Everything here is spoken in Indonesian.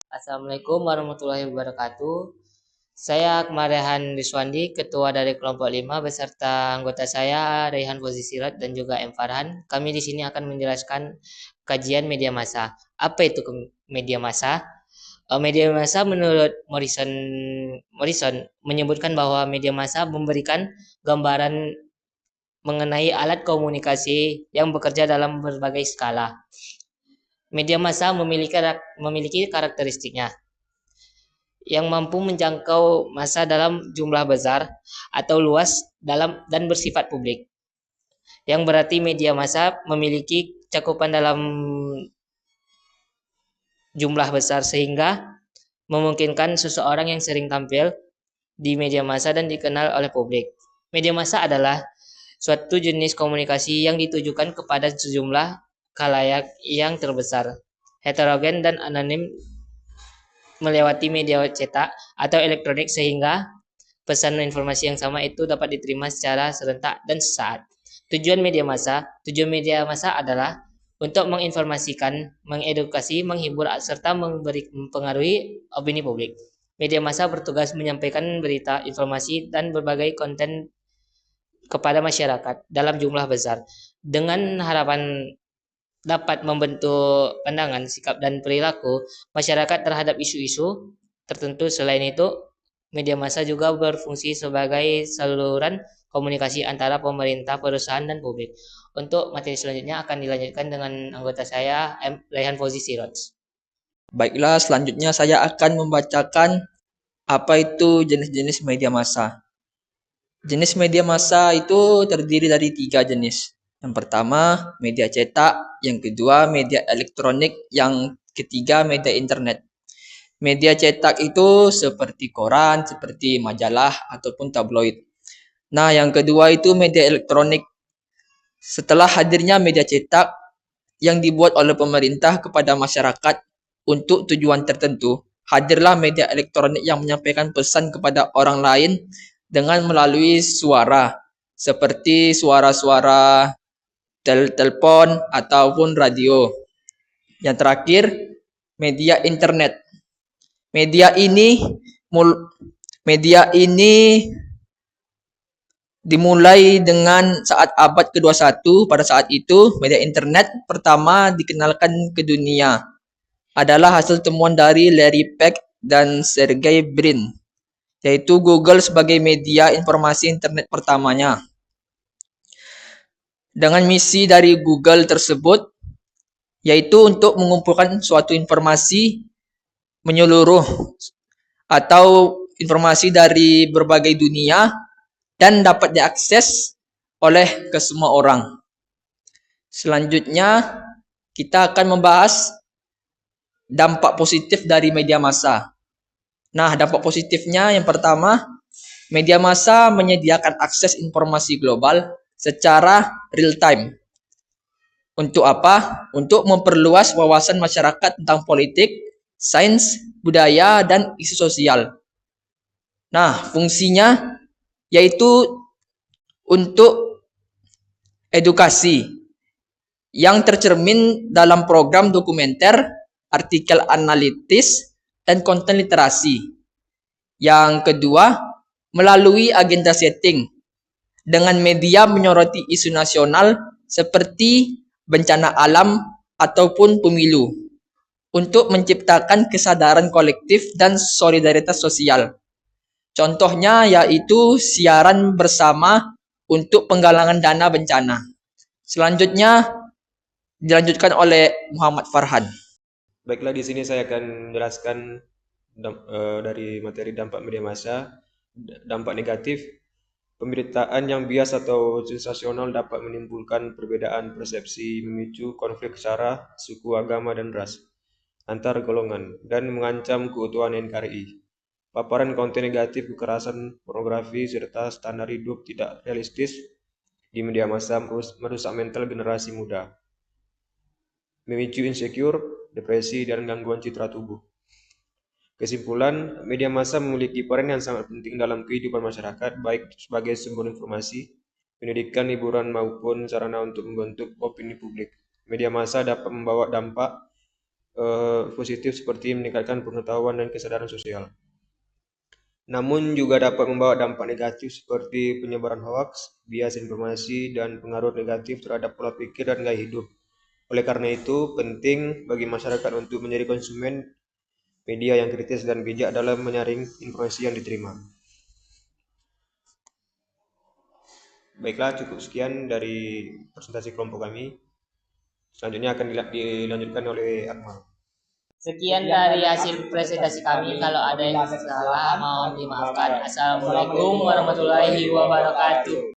Assalamualaikum warahmatullahi wabarakatuh. Saya Kemarehan Riswandi, Ketua dari Kelompok 5 beserta anggota saya Raihan Fauzi Sirat dan juga M. Farhan. Kami di sini akan menjelaskan kajian media massa. Apa itu media massa? Media massa menurut Morrison menyebutkan bahwa media massa memberikan gambaran mengenai alat komunikasi yang bekerja dalam berbagai skala. Media massa memiliki karakteristiknya yang mampu menjangkau massa dalam jumlah besar atau luas dan bersifat publik. Yang berarti media massa memiliki cakupan dalam jumlah besar sehingga memungkinkan seseorang yang sering tampil di media massa dan dikenal oleh publik. Media massa adalah suatu jenis komunikasi yang ditujukan kepada sejumlah khalayak yang terbesar, heterogen dan anonim melewati media cetak atau elektronik sehingga pesan informasi yang sama itu dapat diterima secara serentak dan sesaat. Tujuan media massa adalah untuk menginformasikan, mengedukasi, menghibur, serta mempengaruhi opini publik. Media massa bertugas menyampaikan berita, informasi, dan berbagai konten kepada masyarakat dalam jumlah besar dengan harapan dapat membentuk pandangan, sikap, dan perilaku masyarakat terhadap isu-isu tertentu. Selain itu, media massa juga berfungsi sebagai saluran komunikasi antara pemerintah, perusahaan, dan publik. Untuk materi selanjutnya akan dilanjutkan dengan anggota saya, Raihan Fauzi Siroj. Baiklah, selanjutnya saya akan membacakan apa itu jenis-jenis media massa. Jenis media massa itu terdiri dari 3 jenis. Yang pertama, media cetak. Yang kedua, media elektronik. Yang ketiga, media internet. Media cetak itu seperti koran, seperti majalah, ataupun tabloid. Nah, yang kedua itu media elektronik. Setelah hadirnya media cetak yang dibuat oleh pemerintah kepada masyarakat untuk tujuan tertentu, hadirlah media elektronik yang menyampaikan pesan kepada orang lain dengan melalui suara, seperti suara-suara telepon ataupun radio. Yang terakhir, media internet. Media ini media ini dimulai dengan saat abad ke-21. Pada saat itu, media internet pertama dikenalkan ke dunia adalah hasil temuan dari Larry Page dan Sergey Brin, yaitu Google sebagai media informasi internet pertamanya. Dengan misi dari Google tersebut, yaitu untuk mengumpulkan suatu informasi menyeluruh atau informasi dari berbagai dunia dan dapat diakses oleh ke semua orang. Selanjutnya, kita akan membahas dampak positif dari media massa. Nah, dampak positifnya yang pertama, media massa menyediakan akses informasi global secara real time. Untuk apa? Untuk memperluas wawasan masyarakat tentang politik, sains, budaya, dan isu sosial. Nah, fungsinya yaitu untuk edukasi yang tercermin dalam program dokumenter, artikel analitis, dan konten literasi. Yang kedua, melalui agenda setting dengan media menyoroti isu nasional seperti bencana alam ataupun pemilu untuk menciptakan kesadaran kolektif dan solidaritas sosial. Contohnya yaitu siaran bersama untuk penggalangan dana bencana. Selanjutnya dilanjutkan oleh Muhammad Farhan. Baiklah, di sini saya akan menjelaskan dari materi dampak media massa. Dampak negatif, pemberitaan yang bias atau sensasional dapat menimbulkan perbedaan persepsi, memicu konflik sara, suku, agama, dan ras antar golongan, dan mengancam keutuhan NKRI. Paparan konten negatif, kekerasan, pornografi, serta standar hidup tidak realistis di media massa merusak mental generasi muda, memicu insecure, depresi, dan gangguan citra tubuh. Kesimpulan, media massa memiliki peran yang sangat penting dalam kehidupan masyarakat, baik sebagai sumber informasi, pendidikan, hiburan, maupun sarana untuk membentuk opini publik. Media massa dapat membawa dampak positif seperti meningkatkan pengetahuan dan kesadaran sosial. Namun juga dapat membawa dampak negatif seperti penyebaran hoaks, bias informasi, dan pengaruh negatif terhadap pola pikir dan gaya hidup. Oleh karena itu, penting bagi masyarakat untuk menjadi konsumen media yang kritis dan bijak dalam menyaring informasi yang diterima. Baiklah, cukup sekian dari presentasi kelompok kami. Selanjutnya akan dilanjutkan oleh Akmal. Sekian dari hasil presentasi kami. Kalau ada yang salah, mohon dimaafkan. Assalamualaikum warahmatullahi wabarakatuh.